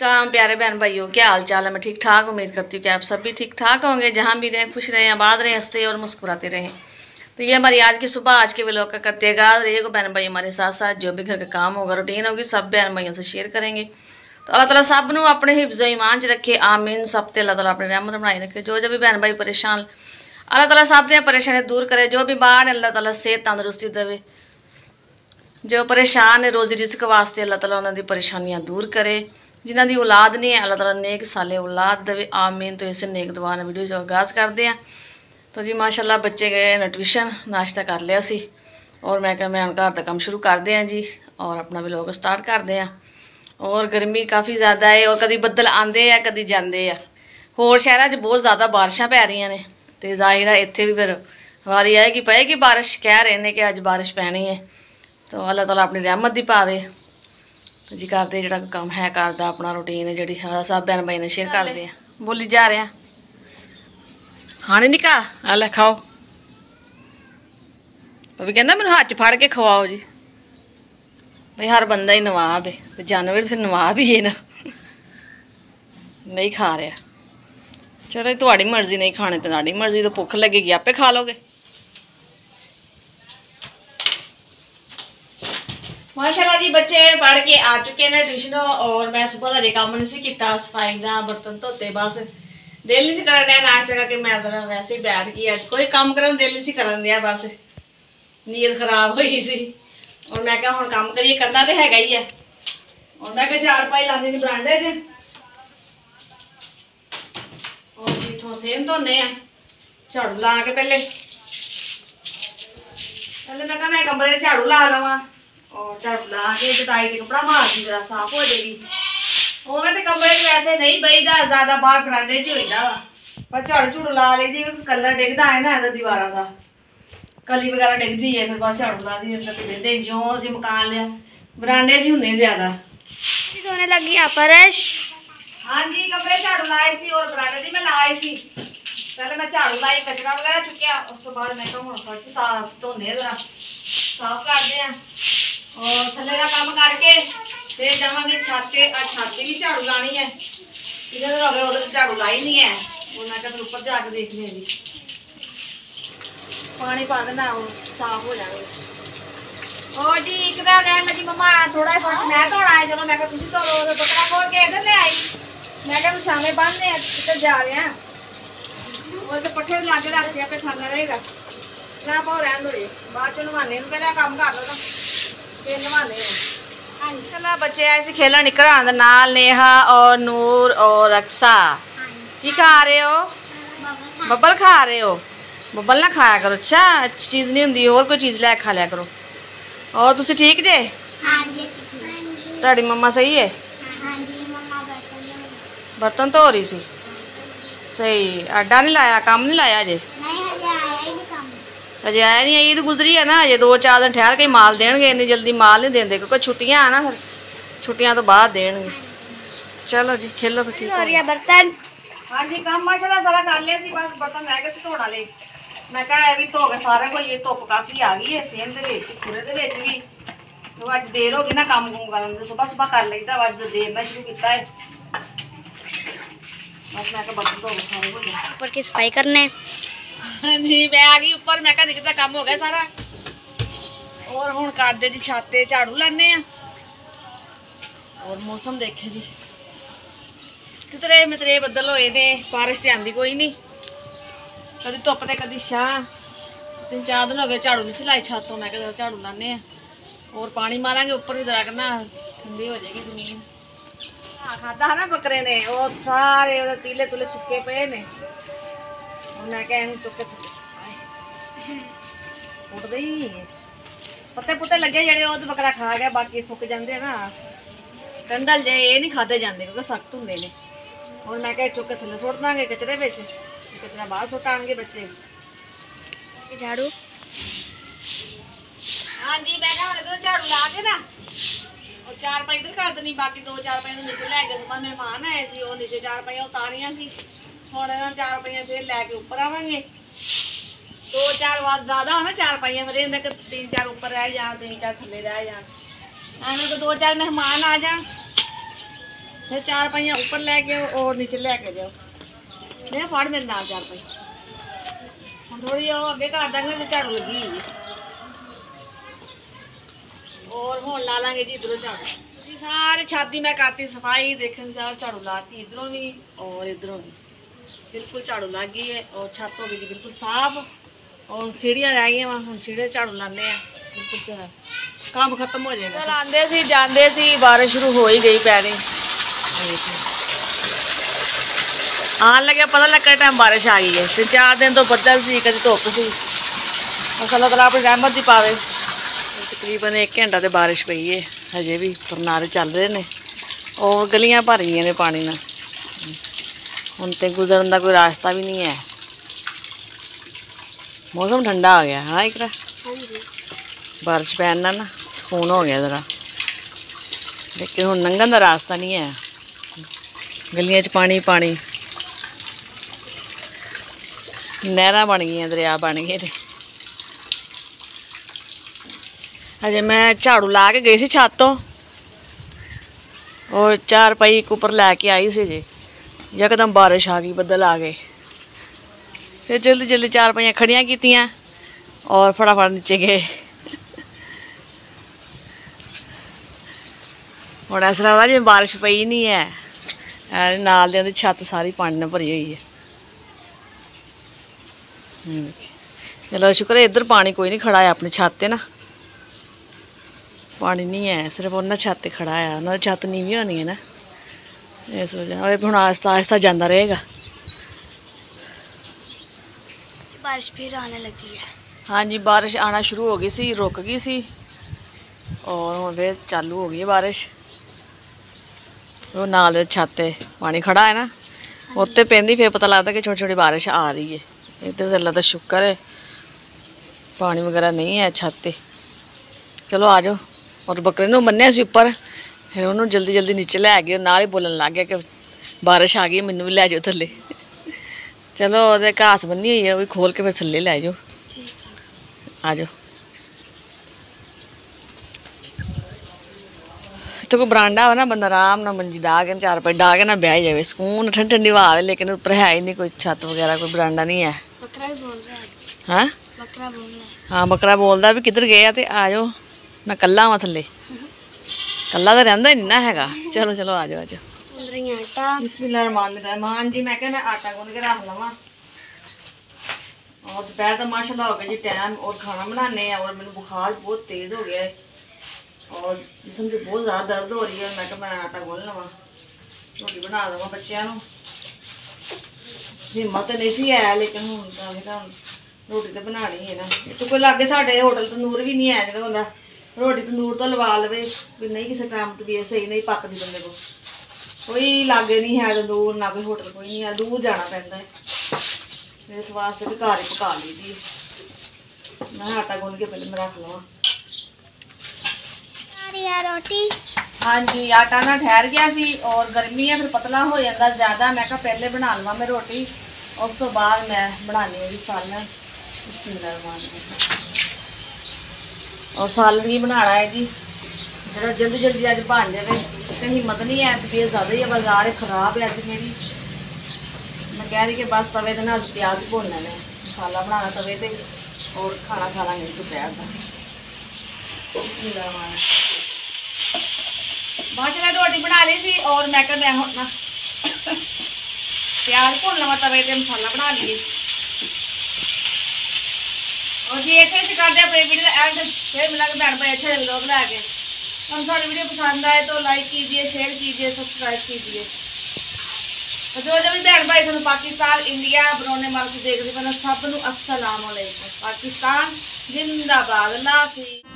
अस्सलाम प्यारे बहन भाइयों, क्या हाल चाल है। मैं ठीक ठाक उम्मीद करती हूँ कि आप सब भी ठीक ठाक होंगे। जहाँ भी रहें खुश रहें, आबाद रहें, हंसते और मुस्कुराते रहें। तो ये हमारी आज की सुबह, आज के व्लॉग का करते रहिएगा बहन भाई हमारे साथ साथ। जो भी घर का काम होगा, रूटीन होगी, सब बहन भाइयों से शेयर करेंगे। तो अल्लाह ताला सब नू अपने हिफ्ज़ ईमान च रखे, आमीन। सब ते अल्लाह ताला अपनी रहमत बनाई रखे। जो भी बहन भाई परेशान, अल्लाह ताला सब दी परेशानी दूर करे। जो बीमार है अल्लाह ताला सेहत तंदुरुस्ती देवे। जो परेशान है रोज़ी रिस्क वास्ते अल्लाह ताला उन्होंने परेशानियां दूर करे। जिन्हों की औलाद नहीं है अल्लाह ताला नेक साले औलाद देवे, आमीन। तो इसे नेक दुआ ने वीडियो जो आगाज़ करते हैं। तो जी माशाल्लाह बच्चे गए न ट्यूशन, नाश्ता कर लिया सी और मैं क्या मैं घर का काम शुरू करते हैं जी और अपना व्लॉग स्टार्ट करते हैं। और गर्मी काफ़ी ज़्यादा है और कभी बदल आते हैं कभी जाते हैं। होर शहरों च बहुत ज़्यादा बारिशां पै रही ने, तो जाहिर है इत्थे भी फिर वारी आएगी पेगी बारिश। कह रहे हैं कि अज बारिश पैनी है, तो अल्लाह ताला अपनी रहमत दी पावे। तो जी करते जो काम है करदा अपना रूटीन जी सब बहन भाई ने शेयर करते हैं। बोली जा रहे हैं खाने नहीं का अल्लाह खाओ। भी कहना मैंने हाथ च फड़ के खवाओ जी। भाई हर बंदा ही नवाब है, तो जानवर से नवाब ही है ना। नहीं खा रहा, चलो थोड़ी मर्जी, नहीं खाने तो थोड़ी मर्जी। तो भुख लगेगी आपे खा लोगे। माशाल्लाह जी बच्चे पढ़ के आ चुके हैं ट्यूशन और मैं सुबह का काम नहीं किया, सफाई का बर्तन धोते, बस दिल नहीं कर दिया नाश्ता करके। मैं तो वैसे ही बैठ गई, अज कोई काम करने दिल नहीं करन दिया, बस नींद खराब हुई सी। और मैं क्या हुण काम करिए, करना तो हैगा ही है। और मैं क्या चार पाई लाने की बरांडे च और इतों सेन धोने झाड़ू ला के पहले मैं क्या मैं कमरे झाड़ू ला लवा और झाड़ू ला के जटाई के कपड़ा मार दी, जरा साफ हो जाएगी। उवें तो कमरे वैसे नहीं बहीदा, ज्यादा बाहर बरांडे च होईदा वा, पर झाड़ू झूड़ू ला लेदी। कलर डिगदा है ना दीवारों का, कली वगैरह डिगदी है, फिर बस झाड़ू ला दी। अंदर बहते जो असीं मकान लिया बरांडे च ही होंदे ज्यादा। सोने लगी फर्श। हाँ जी कमरे झाड़ू लाए सी और बरांडे दी मैं लाए सी। पहले मैं झाड़ू लाई, कचरा वगैरह चुकिया, उस तो बाद मैं हुण फर्श साफ धोने, जरा साफ करते हैं और थल्ले का काम करके फिर जावांगे छत ते। छत भी झाड़ू लानी है, इधर हो गए उधर झाड़ू लाई नहीं है। और मैं फिर ऊपर जाके देखने जी पानी पा देना, साफ हो जाएंगे। और जी एक बार कहने लगी मम्मा थोड़ा फर्श मैं धोना है। चलो मैं तुम धो लो, बकरा खोल के इधर ले आई। मैं क्या शामे बंद इधर जा रहे हैं और तो पट्ठे ला के रख दिया, खाना रहेगा ना पाओ रहन दो। बाद चो नवाने पहले काम कर लो ना, फिर नवाने। चला बच्चे ऐसे खेलन निकल आने नाल नेहा और नूर और अक्सा। की खा रहे हो? बब्बल खा रहे हो? बब्बल ना खाया करो, अच्छा अच्छी चीज़ नहीं होंगी। और कोई चीज़ लै खा लिया करो। और तुसी ठीक जे? ताड़ी मम्मा सही है? बर्तन धो रही सी, सही। आडा नहीं लाया, काम नहीं लाया अजे? अजे आया नहीं, ईद गुजरी है ना, अजे 2-4 दिन ठहर के माल देंगे। इन्नी जल्दी माल नहीं देंगे क्योंकि छुट्टियां है ना, फिर छुट्टियां तो बाद देंगे। चलो जी खेलो फिर। ठीक है बर्तन। हाँ जी काम माशाल्लाह सारा कर लिया सी, बस बर्तन रह गए सी धोने वाले। मैं कहा भी धो के सारे को। ये धुप काफ़ी आ गई है सेम के पूरे के भी, तो अज देर हो गई ना काम कुम कर। सुबह सुबह कर लीता, अज देर ना शुरू किया है। बस मैं बर्तन धो के सारे हो गए, ऊपर की सफाई करने। हाँ जी मैं आ गई ऊपर। मैं निकल का काम हो गया सारा और हुण करदे जी छत ते झाड़ू लाने। और मौसम देखे जी कितने मितरे बदल होए ने, बारिश तो आंदी कोई नहीं, कभी धुप ते कभी छां। 3-4 दिन हो गए झाड़ू नहीं सिलाई छत तो। मैं क्या झाड़ू लाने और पानी मारांगे ऊपर भी, जरा करना ठंडी हो जाएगी जमीन। खादा है ना बकरे ने, वो सारे तीले तुले सुके पे ने। मैं क्या चुके उठते ही नहीं, पत्ते पुत्ते लगे जड़े वो तो बकरा खा गया, बाकी सुक जाते ना कंडल जे, ये नहीं खाते जाते क्योंकि सख्त होंगे ने। और मैं क्या चुक के थले सुट देंगे कचरे में, कचरा बाहर सुट आएंगे बच्चे। झाड़ू हाँ जी मैं झाड़ू ला के ना और 4 पाई इधर कर देनी, बाकी 2-4 पाई नीचे लै गए। सुबह मेहमान आए सी, और नीचे 4 पाइयां उतारियां सी। हुण इन्हां 4 पाइयां फिर लैके उपर आवांगे। 2-4 बाद ज़्यादा हो ना 4 पाइयां, फिर इन्हें 3-4 उपर रह जान, 3-4 थल्ले रह जान। एवें तो 2-4 मेहमान आ जान फिर चार पाइयां ऊपर लैके आओ और नीचे लैके जाओ। नहीं फड़ मेरे नाल चार पाई हम थोड़ी अगे कर देंगे झाड़ू लगी हुई और हुण ला लांगे जी इधरों झाड़ू जी। सारे छत दी मैं करती सफाई, देखने सारे झाड़ू लाती इधरों भी और इधरों भी, बिल्कुल झाड़ू लग गई है और छत हो गई जी बिल्कुल साफ। और सीढ़ियाँ रह गई वहाँ, हम सीढ़ियाँ झाड़ू लाने बिल्कुल काम खत्म हो जाएगा। चल आंदे सी जांदे सी बारिश शुरू हो ही गई पैनी आन लगे पता लगता टाइम बारिश आ गई है। 3-4 दिन तो बदल सी कभी धुप सी, बस अल्लाह तआला अपनी रहमत दी पावे। तकरीबन 1 घंटा तो बारिश पई है, हजे भी परनारे चल रहे हैं और गलियां भर गई ने पानी नाल। हुण ते गुजरन का कोई रास्ता भी नहीं है। मौसम ठंडा आ गया हाँ इकरा, बारिश पैन ना सुकून हो गया ज़रा, लेकिन हुण लंघन का रास्ता नहीं है। गलियां च पानी पानी, नहरां बन गई, दरिया बन गए। अजे मैं झाड़ू ला के गई सी छत तो और 4 पाई ऊपर लैके आई सी जी, यकदम बारिश आ गई, बदल आ गए। फिर जल्दी जल्दी 4 पाइयां खड़ियां कीतियां और फटाफट नीचे गए। और ऐसा लगता जिवें बारिश पई नहीं है, नाल दे छत सारी पानी नाल भरी हुई है। चलो शुक्र है इधर पानी कोई नहीं खड़ा है अपनी छत ते ना, पानी नहीं है, सिर्फ उन्हें छत ते खड़ा है। उन्होंने छत नीवी होनी है ना, इस वजह और हुण आहिस्ता आहिस्ता जाता रहेगा। बारिश फिर आने लगी है। हाँ जी बारिश आना शुरू हो गई सी, रुक गई सी और हुण फिर चालू हो गई है बारिश। वो नाल छत ते पानी खड़ा है ना, उत्ते पैंदी फिर पता लगता कि छोटी छोटी बारिश आ रही है। इधर अल्लाह दा शुक्र है पानी वगैरह नहीं है छत ते। चलो आ जाओ। और बकरे नूं बन्निया सी उपर, फिर उन्होंने जल्दी जल्दी नीचे लै गए, नाल ही बोलन लग गया कि बारिश आ गई मैनू भी लै जाओ थल्ले। चलो वो घास बन्नी हुई है, वो भी खोल के फिर थल्ले लै जाओ। आ जाओ। तो कोई बरांडा हो ना, बंदा आराम ना मंजी डाह के 4 पाई डाह के ना बह जाए, सुकून ठंडी ठंडी हवा आवे। लेकिन ऊपर है ही नहीं कोई छत वगैरह, कोई बरांडा नहीं है। बकरा भी बोल रहा है। हाँ बकरा बोल रहा है। हाँ बकरा बोलता भी किधर गया, तो आ जाओ मैं कल्ला वा थल्ले, कल्ला तो रहिंदा ही नहीं ना हैगा। चलो चलो आ जाओ आ जाओ। आटा बिस्मिल्लाहिर्रहमानिर्रहीम जी, मैं क्या मैं आटा गुन के रख लवा। और दोपहर का माशाल्लाह हो गया जी टाइम, और खाना बनाने और मैंने बुखार बहुत तेज़ हो गया है और जिसम से बहुत ज़्यादा दर्द हो रही है। मैं क्या मैं आटा गुन लवा, रोटी बना देव बच्चों को। हिम्मत नहीं सी है, लेकिन हूँ रोटी तो बनानी है ना। तो कोई लागे साढ़े होटल तंदूर भी नहीं है जो बंदा रोटी तंदूर तो लवा लवे, भी नहीं किसी टाइम तबीयत सही नहीं पकती बंदे को, कोई लागे नहीं है तंदूर, ना कोई होटल कोई नहीं है, दूर जाना पैंदा है। इस वास्ते भी घर ही पका ली दी। मैं आटा गुन के पहले मैं रख लवा। रोटी हाँ जी आटा ना ठहर गया सी और गर्मी है फिर पतला हो जाता ज़्यादा। मैं कहा पहले बना लवा मैं रोटी, उस तो बाद मैं बनानी है जी सालन। और सालन ही बनाना है जी, जो जल्दी जल्दी अज बन जाए। तो हिम्मत नहीं है, तबीयत ज़्यादा ही है, बाजार खराब है अज मेरी। मैं कह रही कि बस तवे के ना प्याज भुन लेने, मसाला बनाना तवे ते और खाना खा लांगे दोपहर का। बाकी मैं रोटी बना ली थी और मैं क्या मैं ना प्याज भुन लवा तवे ते, मसाला बना लिए। और जी इतने से करते अपने वीडियो का एंड, फिर मिलेंगे बहन भाई अच्छे लोग लैके। हम सारी वीडियो पसंद आए तो लाइक कीजिए, शेयर कीजिए, सब्सक्राइब कीजिए। तो जो भी बहन भाई तुम पाकिस्तान इंडिया बरौने माल से देख रहे सब नूं अस्सलाम वालेकुम। पाकिस्तान जिंदाबाद। अल्लाह हाफिज़।